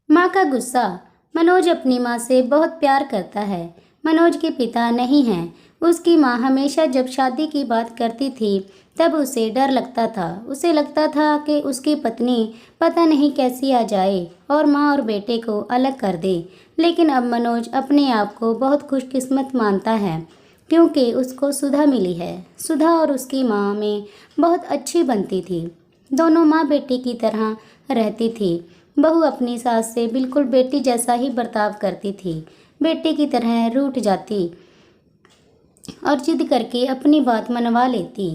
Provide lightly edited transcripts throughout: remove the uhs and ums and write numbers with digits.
माँ का गुस्सा। मनोज अपनी माँ से बहुत प्यार करता है। मनोज के पिता नहीं हैं। उसकी माँ हमेशा जब शादी की बात करती थी तब उसे डर लगता था। उसे लगता था कि उसकी पत्नी पता नहीं कैसी आ जाए और माँ और बेटे को अलग कर दे। लेकिन अब मनोज अपने आप को बहुत खुशकिस्मत मानता है क्योंकि उसको सुधा मिली है। सुधा और उसकी माँ में बहुत अच्छी बनती थी। दोनों माँ बेटी की तरह रहती थी। बहू अपनी सास से बिल्कुल बेटी जैसा ही बर्ताव करती थी। बेटी की तरह रूठ जाती और जिद करके अपनी बात मनवा लेती।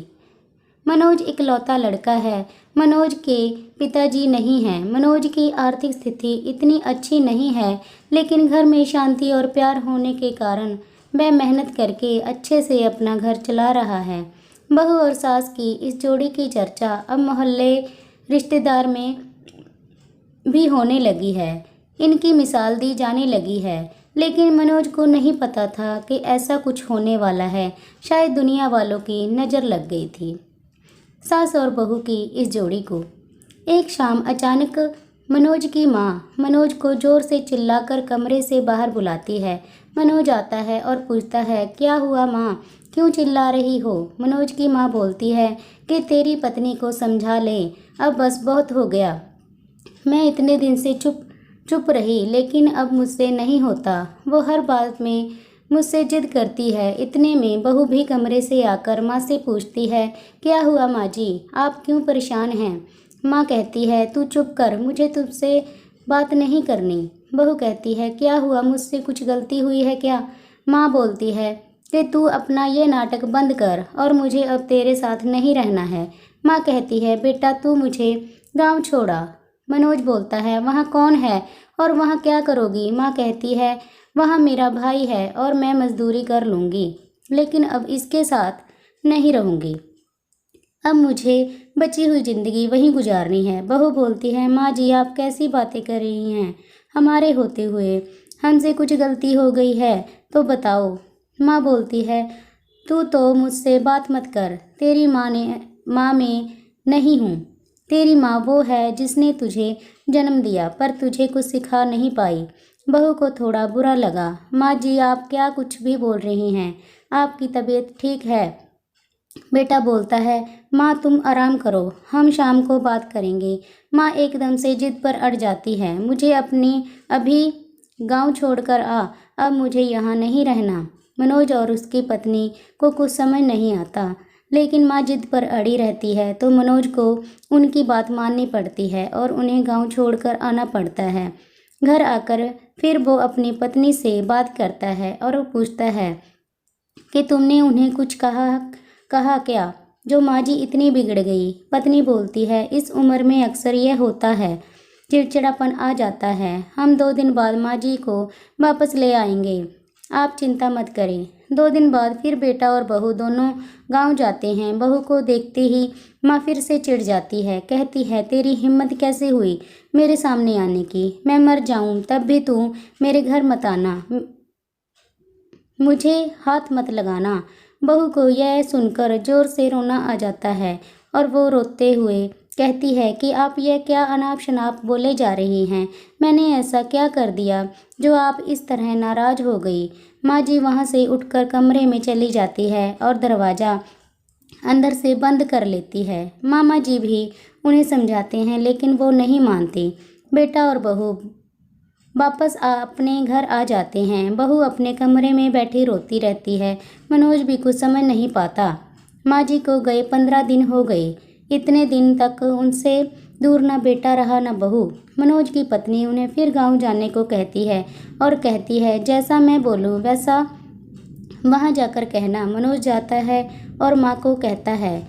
मनोज इकलौता लड़का है। मनोज के पिताजी नहीं हैं। मनोज की आर्थिक स्थिति इतनी अच्छी नहीं है, लेकिन घर में शांति और प्यार होने के कारण वह मेहनत करके अच्छे से अपना घर चला रहा है। बहू और सास की इस जोड़ी की चर्चा अब मोहल्ले रिश्तेदार में भी होने लगी है। इनकी मिसाल दी जाने लगी है। लेकिन मनोज को नहीं पता था कि ऐसा कुछ होने वाला है। शायद दुनिया वालों की नज़र लग गई थी सास और बहू की इस जोड़ी को। एक शाम अचानक मनोज की माँ मनोज को ज़ोर से चिल्लाकर कमरे से बाहर बुलाती है। मनोज आता है और पूछता है, क्या हुआ माँ, क्यों चिल्ला रही हो? मनोज की माँ बोलती है कि तेरी पत्नी को समझा ले, अब बस बहुत हो गया। मैं इतने दिन से चुप चुप रही, लेकिन अब मुझसे नहीं होता। वो हर बात में मुझसे जिद करती है। इतने में बहू भी कमरे से आकर माँ से पूछती है, क्या हुआ माँ जी, आप क्यों परेशान हैं? माँ कहती है, तू चुप कर, मुझे तुझसे बात नहीं करनी। बहू कहती है, क्या हुआ, मुझसे कुछ गलती हुई है क्या? माँ बोलती है कि तू अपना ये नाटक बंद कर और मुझे अब तेरे साथ नहीं रहना है। माँ कहती है, बेटा तू मुझे गाँव छोड़ा। मनोज बोलता है, वहाँ कौन है और वहाँ क्या करोगी? माँ कहती है, वहाँ मेरा भाई है और मैं मजदूरी कर लूँगी, लेकिन अब इसके साथ नहीं रहूँगी। अब मुझे बची हुई ज़िंदगी वहीं गुजारनी है। बहू बोलती है, माँ जी आप कैसी बातें कर रही हैं? हमारे होते हुए हमसे कुछ गलती हो गई है तो बताओ। माँ बोलती है, तू तो मुझसे बात मत कर, तेरी माँ में नहीं हूँ। तेरी माँ वो है जिसने तुझे जन्म दिया पर तुझे कुछ सिखा नहीं पाई। बहू को थोड़ा बुरा लगा। माँ जी आप क्या कुछ भी बोल रही हैं? आपकी तबीयत ठीक है? बेटा बोलता है, माँ तुम आराम करो, हम शाम को बात करेंगे। माँ एकदम से जिद पर अड़ जाती है, मुझे अपनी अभी गांव छोड़कर आ, अब मुझे यहाँ नहीं रहना। मनोज और उसकी पत्नी को कुछ समझ नहीं आता, लेकिन माँ जिद पर अड़ी रहती है तो मनोज को उनकी बात माननी पड़ती है और उन्हें गांव छोड़कर आना पड़ता है। घर आकर फिर वो अपनी पत्नी से बात करता है और वो पूछता है कि तुमने उन्हें कुछ कहा क्या जो माँ जी इतनी बिगड़ गई? पत्नी बोलती है, इस उम्र में अक्सर यह होता है, चिड़चिड़ापन आ जाता है। हम 2 दिन बाद माँ जी को वापस ले आएंगे, आप चिंता मत करें। 2 दिन बाद फिर बेटा और बहू दोनों गांव जाते हैं। बहू को देखते ही माँ फिर से चिढ़ जाती है, कहती है, तेरी हिम्मत कैसे हुई मेरे सामने आने की? मैं मर जाऊं तब भी तू मेरे घर मत आना, मुझे हाथ मत लगाना। बहू को यह सुनकर जोर से रोना आ जाता है और वो रोते हुए कहती है कि आप यह क्या अनाप शनाप बोले जा रही हैं? मैंने ऐसा क्या कर दिया जो आप इस तरह नाराज हो गई? माँ जी वहाँ से उठकर कमरे में चली जाती है और दरवाज़ा अंदर से बंद कर लेती है। मामा जी भी उन्हें समझाते हैं लेकिन वो नहीं मानती। बेटा और बहू वापस अपने घर आ जाते हैं। बहू अपने कमरे में बैठी रोती रहती है। मनोज भी कुछ समझ नहीं पाता। माँ जी को गए 15 दिन हो गए। इतने दिन तक उनसे दूर न बेटा रहा न बहू। मनोज की पत्नी उन्हें फिर गांव जाने को कहती है और कहती है, जैसा मैं बोलूँ वैसा वहाँ जाकर कहना। मनोज जाता है और माँ को कहता है,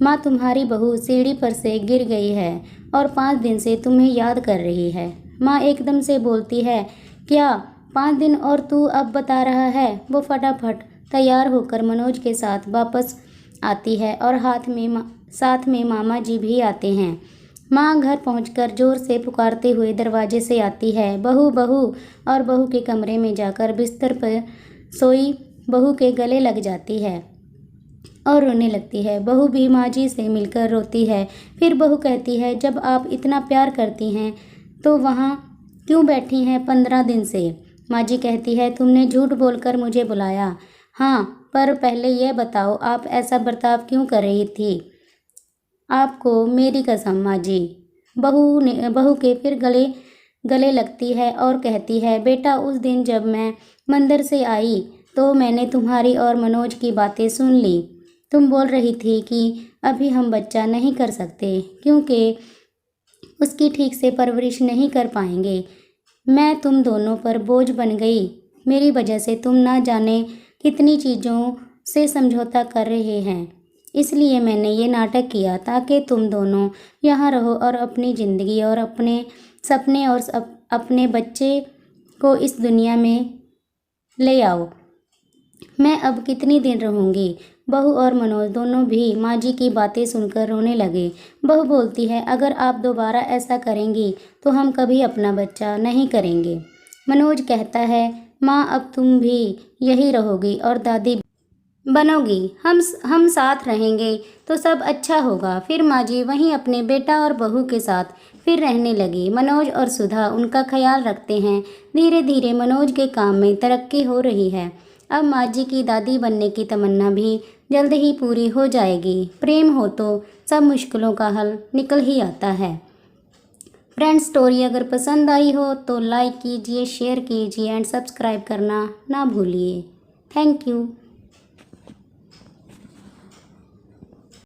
माँ तुम्हारी बहू सीढ़ी पर से गिर गई है और 5 दिन से तुम्हें याद कर रही है। माँ एकदम से बोलती है, क्या 5 दिन और तू अब बता रहा है? वो फटाफट तैयार होकर मनोज के साथ वापस आती है और साथ में मामा जी भी आते हैं। माँ घर पहुंचकर जोर से पुकारते हुए दरवाजे से आती है, बहू बहू, और बहू के कमरे में जाकर बिस्तर पर सोई बहू के गले लग जाती है और रोने लगती है। बहू भी माँ जी से मिलकर रोती है। फिर बहू कहती है, जब आप इतना प्यार करती हैं तो वहाँ क्यों बैठी हैं 15 दिन से? माँ जी कहती है, तुमने झूठ बोलकर मुझे बुलाया। हाँ, पर पहले यह बताओ आप ऐसा बर्ताव क्यों कर रही थी? आपको मेरी कसम माँ जी। बहू के फिर गले गले लगती है और कहती है, बेटा उस दिन जब मैं मंदिर से आई तो मैंने तुम्हारी और मनोज की बातें सुन ली। तुम बोल रही थी कि अभी हम बच्चा नहीं कर सकते क्योंकि उसकी ठीक से परवरिश नहीं कर पाएंगे। मैं तुम दोनों पर बोझ बन गई। मेरी वजह से तुम ना जाने कितनी चीज़ों से समझौता कर रहे हैं। इसलिए मैंने ये नाटक किया ताकि तुम दोनों यहाँ रहो और अपनी ज़िंदगी और अपने सपने और अपने बच्चे को इस दुनिया में ले आओ। मैं अब कितनी दिन रहूँगी? बहू और मनोज दोनों भी माँ जी की बातें सुनकर रोने लगे। बहू बोलती है, अगर आप दोबारा ऐसा करेंगी तो हम कभी अपना बच्चा नहीं करेंगे। मनोज कहता है, माँ अब तुम भी यही रहोगी और दादी बनोगी। हम साथ रहेंगे तो सब अच्छा होगा। फिर माँ जी वहीं अपने बेटा और बहू के साथ फिर रहने लगी। मनोज और सुधा उनका ख्याल रखते हैं। धीरे धीरे मनोज के काम में तरक्की हो रही है। अब माँ जी की दादी बनने की तमन्ना भी जल्द ही पूरी हो जाएगी। प्रेम हो तो सब मुश्किलों का हल निकल ही आता है। फ्रेंड्स, स्टोरी अगर पसंद आई हो तो लाइक कीजिए, शेयर कीजिए एंड सब्सक्राइब करना ना भूलिए। Thank you.